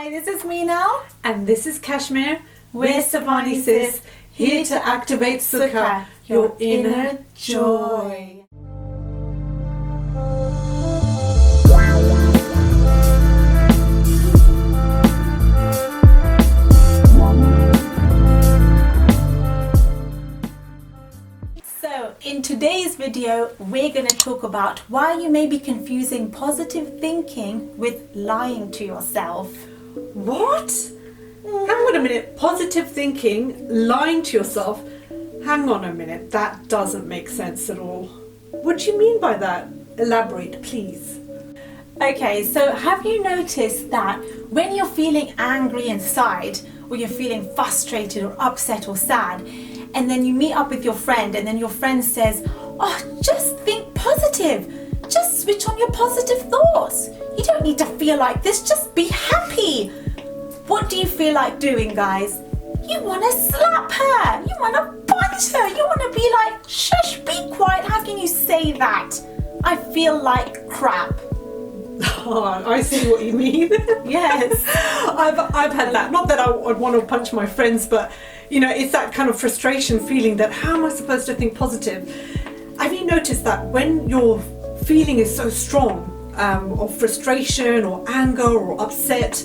Hi, this is Meena. And this is Kashmir. We're SavaniSis, here to activate Sukha, your inner joy. So, in today's video, we're going to talk about why you may be confusing positive thinking with lying to yourself. What? Hang on a minute. Positive thinking, lying to yourself. Hang on a minute. That doesn't make sense at all. What do you mean by that? Elaborate, please. Okay, so have you noticed that when you're feeling angry inside, or you're feeling frustrated or upset or sad, and then you meet up with your friend and then your friend says, oh, just think positive. Just switch on your positive thoughts. You don't need to feel like this, just be happy. What do you feel like doing, guys? You want to slap her. You want to punch her. You want to be like, shush, be quiet. How can you say that? I feel like crap. Oh, I see what you mean. Yes. I've had that. Not that I would want to punch my friends, but you know, it's that kind of frustration feeling that how am I supposed to think positive? Have you noticed that when your feeling is so strong of frustration or anger or upset,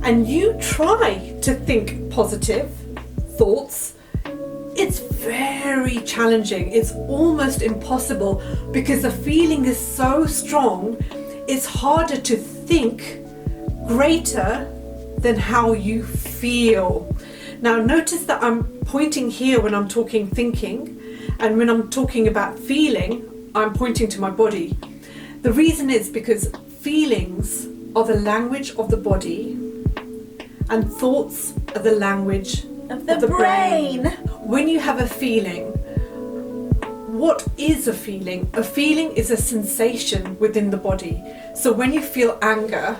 and you try to think positive thoughts, it's very challenging. It's almost impossible because the feeling is so strong. It's harder to think greater than how you feel. Now notice that I'm pointing here when I'm talking thinking, and when I'm talking about feeling, I'm pointing to my body. The reason is because feelings are the language of the body and thoughts are the language Of the brain. When you have a feeling, what is a feeling? A feeling is a sensation within the body. So when you feel anger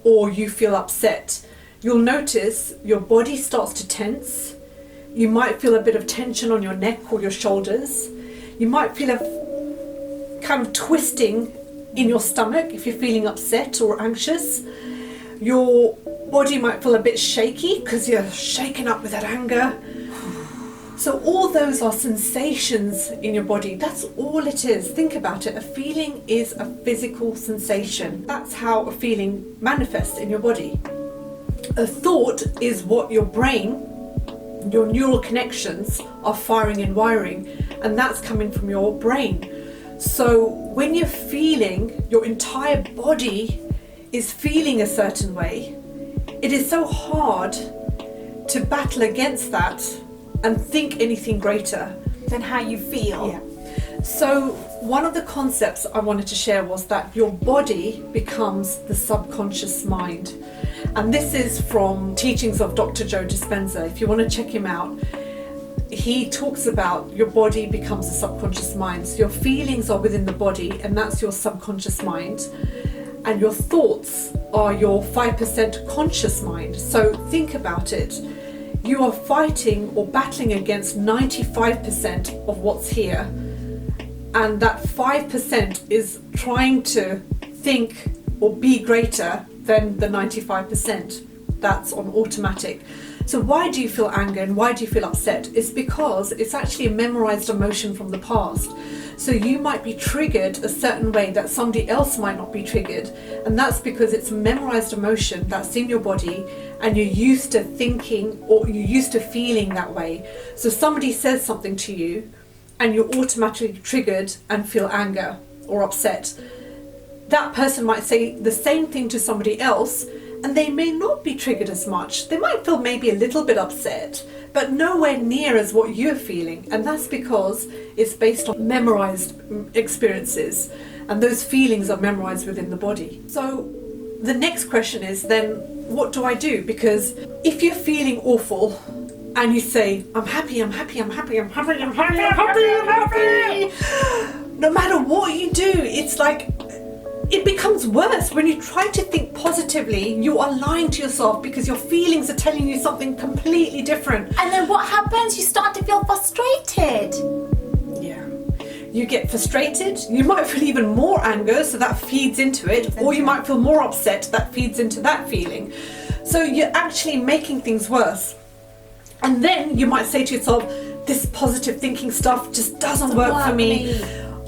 or you feel upset, you'll notice your body starts to tense. You might feel a bit of tension on your neck or your shoulders. You might feel a kind of twisting in your stomach if you're feeling upset or anxious. Your body might feel a bit shaky because you're shaken up with that anger. So all those are sensations in your body. That's all it is. Think about it. A feeling is a physical sensation. That's how a feeling manifests in your body. A thought is what your brain, your neural connections are firing and wiring, and that's coming from your brain. So when you're feeling, your entire body is feeling a certain way, it is so hard to battle against that and think anything greater Than how you feel. Yeah. So one of the concepts I wanted to share was that your body becomes the subconscious mind. And this is from teachings of Dr. Joe Dispenza. If you want to check him out, he talks about your body becomes a subconscious mind. So your feelings are within the body, and that's your subconscious mind. And your thoughts are your 5% conscious mind. So think about it. You are fighting or battling against 95% of what's here, and that 5% is trying to think or be greater than the 95%. That's on automatic. So why do you feel anger and why do you feel upset? It's because it's actually a memorized emotion from the past. So you might be triggered a certain way that somebody else might not be triggered, and that's because it's a memorized emotion that's in your body and you're used to thinking or you're used to feeling that way. So somebody says something to you and you're automatically triggered and feel anger or upset. That person might say the same thing to somebody else and they may not be triggered as much. They might feel maybe a little bit upset, but nowhere near as what you're feeling. And that's because it's based on memorized experiences, and those feelings are memorized within the body. So the next question is then, what do I do? Because if you're feeling awful and you say, I'm happy, I'm happy, I'm happy, I'm happy, I'm happy, I'm happy, I'm happy, no matter what you do, it's like it becomes worse. When you try to think positively, you are lying to yourself because your feelings are telling you something completely different. And then what happens? You start to feel frustrated. Yeah. You get frustrated, you might feel even more anger, so that feeds into it, or you might feel more upset, that feeds into that feeling. So you're actually making things worse. And then you might say to yourself, this positive thinking stuff just doesn't work for me.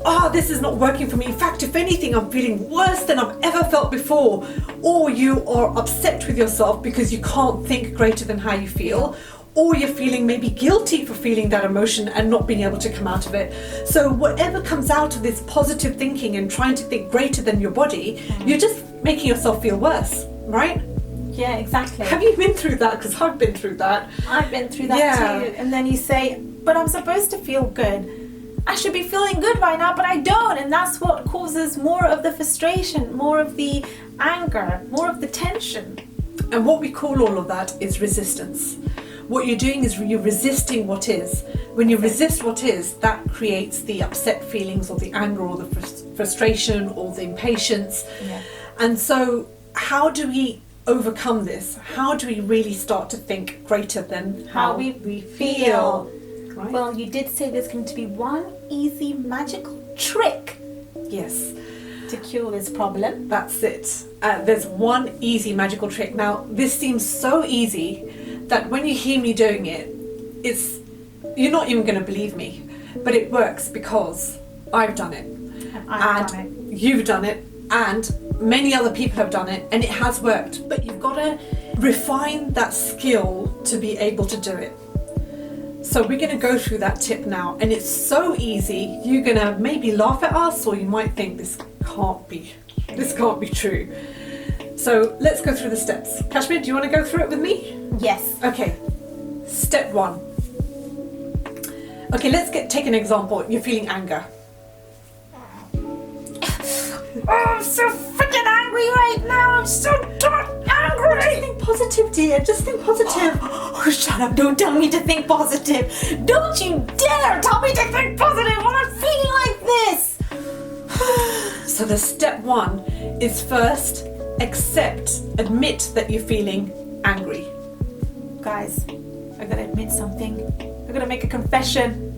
Oh, this is not working for me. In fact, if anything, I'm feeling worse than I've ever felt before. Or you are upset with yourself because you can't think greater than how you feel. Or you're feeling maybe guilty for feeling that emotion and not being able to come out of it. So whatever comes out of this positive thinking and trying to think greater than your body, you're just making yourself feel worse, right? Yeah, exactly. Have you been through that? Because I've been through that. I've been through that too. And then you say, but I'm supposed to feel good. I should be feeling good right now, but I don't. And that's what causes more of the frustration, more of the anger, more of the tension. And what we call all of that is resistance. What you're doing is you're resisting what is. When you resist what is, that creates the upset feelings or the anger or the frustration or the impatience. Yeah. And so how do we overcome this? How do we really start to think greater than how we feel? Right? Well, you did say there's going to be one easy magical trick. Yes. To cure this problem. That's it. There's one easy magical trick. Now, this seems so easy that when you hear me doing it, you're not even going to believe me. But it works because I've done it. I've done it. You've done it. And many other people have done it. And it has worked. But you've got to refine that skill to be able to do it. So we're going to go through that tip now. And it's so easy. You're going to maybe laugh at us, or you might think this can't be true. So let's go through the steps. Kashmir, do you want to go through it with me? Yes. Okay. Step 1. Okay, take an example. You're feeling anger. Oh, I'm so freaking angry right now. I'm so darn angry. Just think positive, dear. Just think positive. Oh, shut up. Don't tell me to think positive. Don't you dare tell me to think positive when I'm feeling like this. So the step 1 is first admit that you're feeling angry. Guys, I gotta admit something. I gotta make a confession.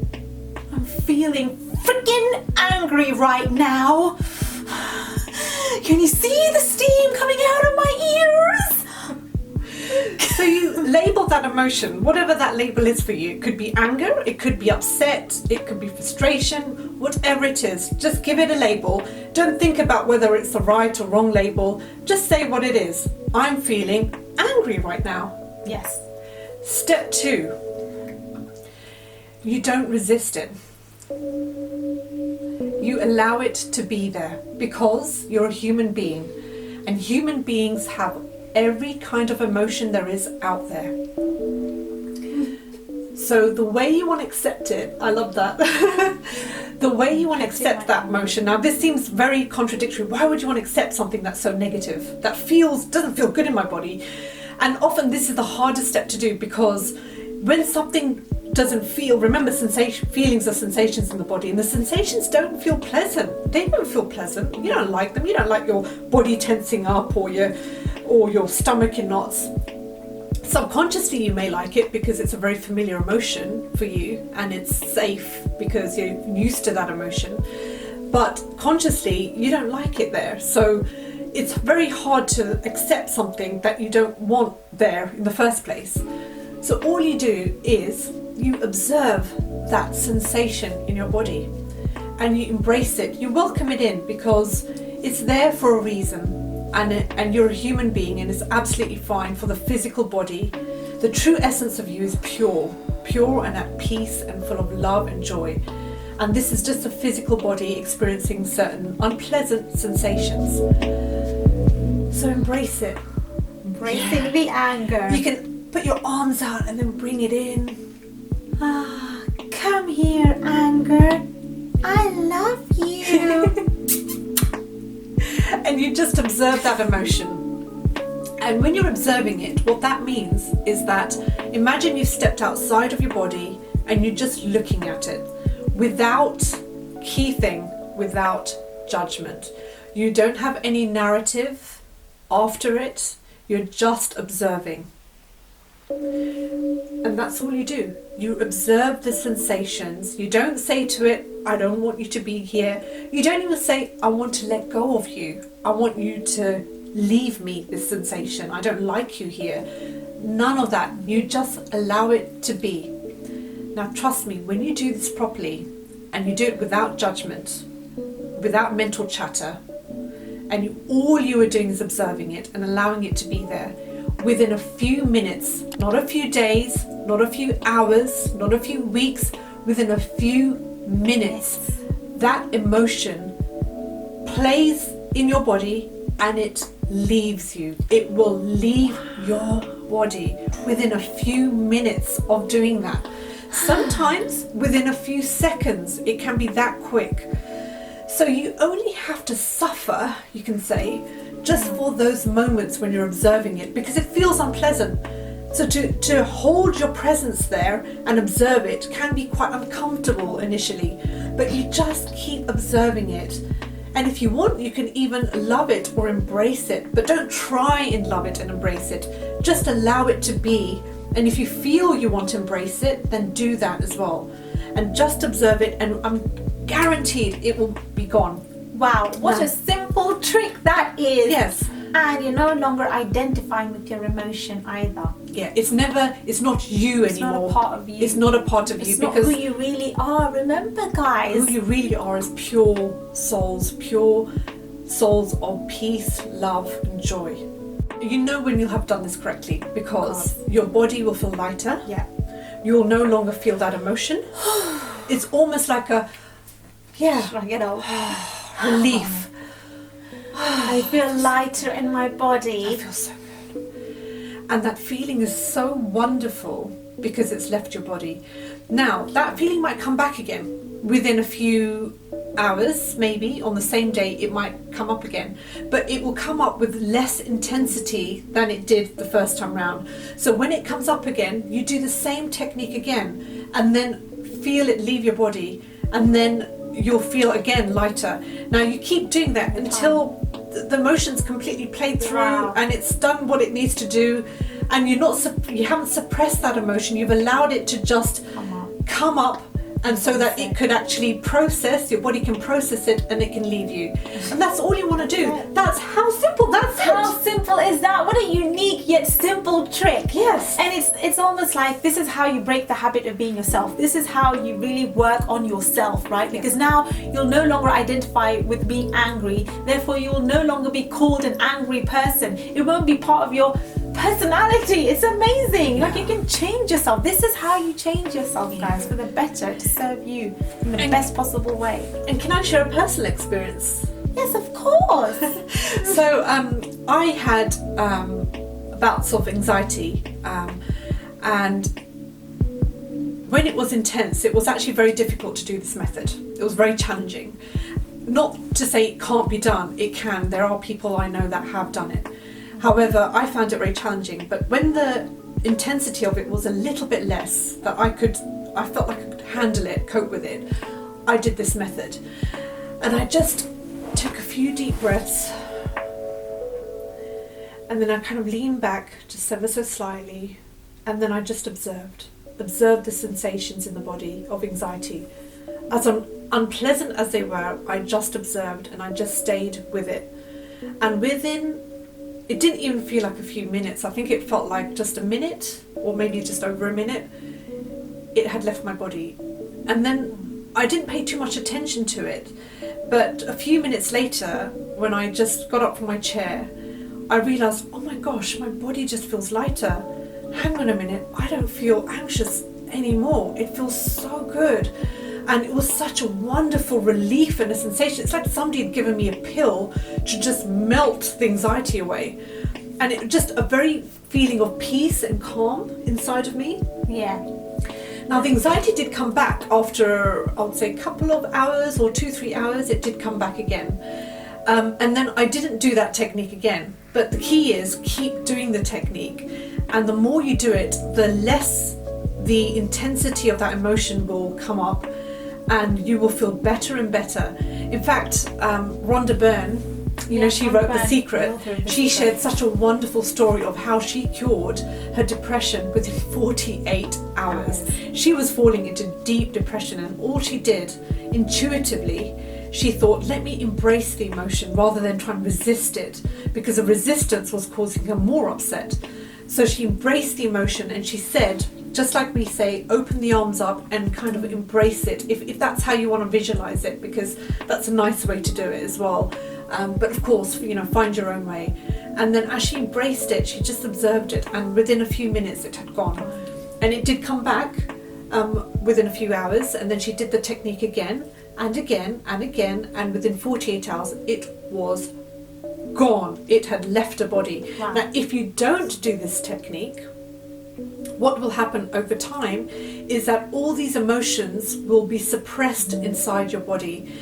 I'm feeling freaking angry right now. Can you see the steam coming out of my ears? So you label that emotion, whatever that label is for you. It could be anger, it could be upset, it could be frustration, whatever it is. Just give it a label. Don't think about whether it's the right or wrong label. Just say what it is. I'm feeling angry right now. Yes. Step 2, you don't resist it. You allow it to be there because you're a human being, and human beings have every kind of emotion there is out there. So the way you want to accept it, I love that. The way you want to accept that emotion. Now this seems very contradictory. Why would you want to accept something that's so negative? That doesn't feel good in my body. And often this is the hardest step to do, because when something doesn't feel, remember, feelings are sensations in the body, and the sensations don't feel pleasant. They don't feel pleasant. You don't like them. You don't like your body tensing up or your stomach in knots. Subconsciously you may like it because it's a very familiar emotion for you and it's safe because you're used to that emotion. But consciously you don't like it there. So it's very hard to accept something that you don't want there in the first place. So all you do is you observe that sensation in your body and you embrace it. You welcome it in because it's there for a reason, and you're a human being, and it's absolutely fine for the physical body. The true essence of you is pure and at peace and full of love and joy. And this is just a physical body experiencing certain unpleasant sensations. So embrace it. Embracing the anger. You can put your arms out and then bring it in. Come here, anger. I love you. And you just observe that emotion. And when you're observing it, what that means is that imagine you stepped outside of your body and you're just looking at it without without judgment. You don't have any narrative after it. You're just observing. And that's all you do. You observe the sensations. You don't say to it, I don't want you to be here. You don't even say, I want to let go of you. I want you to leave me this sensation. I don't like you here. None of that. You just allow it to be. Now trust me, when you do this properly and you do it without judgment, without mental chatter, and all you are doing is observing it and allowing it to be there, within a few minutes, not a few days, not a few hours, not a few weeks, within a few minutes, that emotion plays in your body and it leaves you. It will leave your body within a few minutes of doing that. Sometimes within a few seconds, it can be that quick. So you only have to suffer, you can say, just for those moments when you're observing it, because it feels unpleasant. So to hold your presence there and observe it can be quite uncomfortable initially, but you just keep observing it. And if you want, you can even love it or embrace it, but don't try and love it and embrace it. Just allow it to be. And if you feel you want to embrace it, then do that as well. And just observe it, and I'm guaranteed it will be gone. Wow, what a simple trick that is. Yes. And you're no longer identifying with your emotion either. Yeah, it's not you It's anymore. not a part of you. It's not a part of you, It's not because who you really are. Remember, guys. who you really are is pure souls of peace, love and joy. You know when you have done this correctly, because your body will feel lighter. Yeah. You'll no longer feel that emotion. It's almost like a relief. I feel lighter in my I body. feel so good. And that feeling is so wonderful because it's left your body. Now, that feeling might come back again within a few hours, maybe on the same day it might come up again, but it will come up with less intensity than it did the first time round. So when it comes up again, you do the same technique again and then feel it leave your body, and then you'll feel again lighter. Now you keep doing that until the emotion's completely played through. Wow. And it's done what it needs to do, and you haven't suppressed that emotion. You've allowed it to just come up, and so that it could actually process, your body can process it and it can leave you. And that's all you want to do. That's how simple, How simple is that? What a unique yet simple trick. Yes. And it's almost like this is how you break the habit of being yourself. This is how you really work on yourself, right? Because now you'll no longer identify with being angry. Therefore, you will no longer be called an angry person. It won't be part of your personality. It's amazing. Like, you can change yourself. This is how you change yourself, guys, for the better, to serve you in the best possible way. And can I share a personal experience? Yes, of course. So I had bouts of anxiety, and when it was intense, it was actually very difficult to do this method. It was very challenging. Not to say it can't be done, it can. There are people I know that have done it. However, I found it very challenging. But when the intensity of it was a little bit less, that I felt like I could handle it, cope with it, I did this method. And I just took a few deep breaths, and then I kind of leaned back just ever so slightly, and then I just observed the sensations in the body of anxiety. As unpleasant as they were, I just observed and I just stayed with it. And it didn't even feel like a few minutes. I think it felt like just a minute, or maybe just over a minute. It had left my body. And then I didn't pay too much attention to it. But a few minutes later, when I just got up from my chair, I realised, oh my gosh, my body just feels lighter. Hang on a minute, I don't feel anxious anymore. It feels so good. And it was such a wonderful relief and a sensation. It's like somebody had given me a pill to just melt the anxiety away. And it just a very feeling of peace and calm inside of me. Yeah. Now the anxiety did come back after, I would say, a couple of hours or 2-3 hours. It did come back again. And then I didn't do that technique again. But the key is keep doing the technique. And the more you do it, the less the intensity of that emotion will come up, and you will feel better and better. In fact, Rhonda Byrne, she wrote The Secret. She shared such a wonderful story of how she cured her depression within 48 hours. She was falling into deep depression, and all she did intuitively, she thought, let me embrace the emotion rather than try and resist it, because the resistance was causing her more upset. So she embraced the emotion, and she said, just like we say, open the arms up and kind of embrace it, if that's how you want to visualize it, because that's a nice way to do it as well. But of course, find your own way. And then as she embraced it, she just observed it, and within a few minutes it had gone. And it did come back within a few hours, and then she did the technique again and again and again, and within 48 hours it was gone. It had left her body. Wow. Now, if you don't do this technique, what will happen over time is that all these emotions will be suppressed inside your body.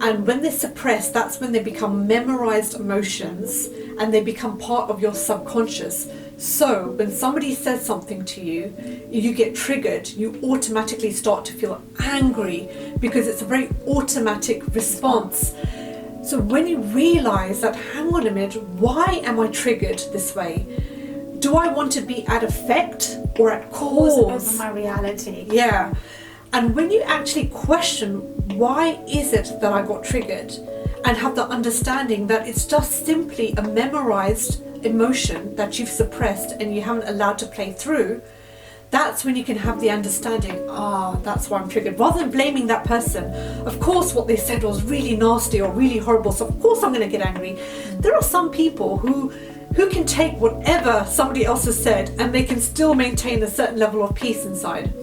And when they're suppressed, that's when they become memorized emotions and they become part of your subconscious. So when somebody says something to you, you get triggered, you automatically start to feel angry because it's a very automatic response. So when you realize that, hang on a minute, why am I triggered this way? Do I want to be at effect or at cause? Over my reality. Yeah. And when you actually question, why is it that I got triggered? And have the understanding that it's just simply a memorized emotion that you've suppressed and you haven't allowed to play through, that's when you can have the understanding, that's why I'm triggered. Rather than blaming that person, of course what they said was really nasty or really horrible, so of course I'm going to get angry. There are some people who can take whatever somebody else has said and they can still maintain a certain level of peace inside.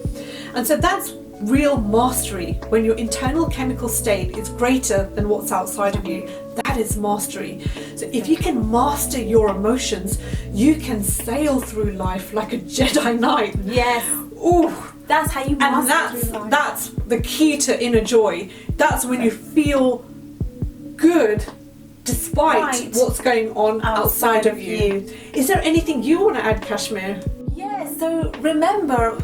And so that's real mastery, when your internal chemical state is greater than what's outside of you. That is mastery. So if you can master your emotions, you can sail through life like a Jedi Knight. Yes. Ooh. That's how you master And through life. that's the key to inner joy. That's when you feel good despite what's going on outside of you. Is there anything you want to add, Kashmir? Yeah, so remember,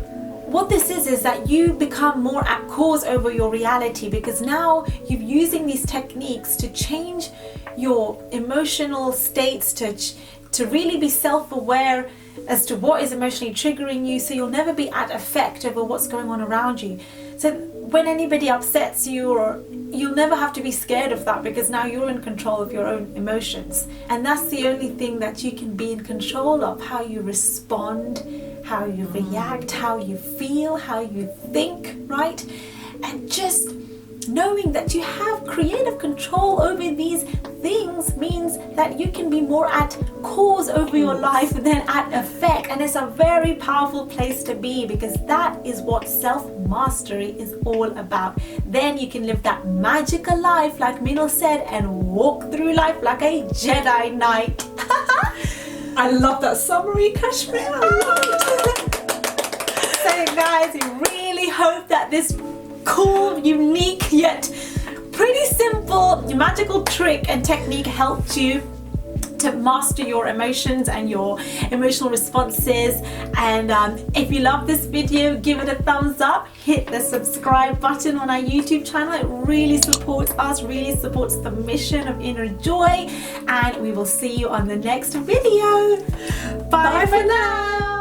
what this is that you become more at cause over your reality, because now you're using these techniques to change your emotional states, to really be self-aware as to what is emotionally triggering you, so you'll never be at effect over what's going on around you. So when anybody upsets you, or you'll never have to be scared of that, because now you're in control of your own emotions. And that's the only thing that you can be in control of, how you respond, how you react, how you feel, how you think, right? And just knowing that you have creative control over these things means that you can be more at cause over your life than at effect. And it's a very powerful place to be, because that is what self-mastery is all about. Then you can live that magical life, like Meenal said, and walk through life like a Jedi Knight. I love that summary, Kashmir. So guys, we really hope that this cool, unique, yet pretty simple magical trick and technique helped you to master your emotions and your emotional responses. And if you love this video, give it a thumbs up, hit the subscribe button on our YouTube channel. It really supports us, really supports the mission of Inner Joy, and we will see you on the next video. Bye for now.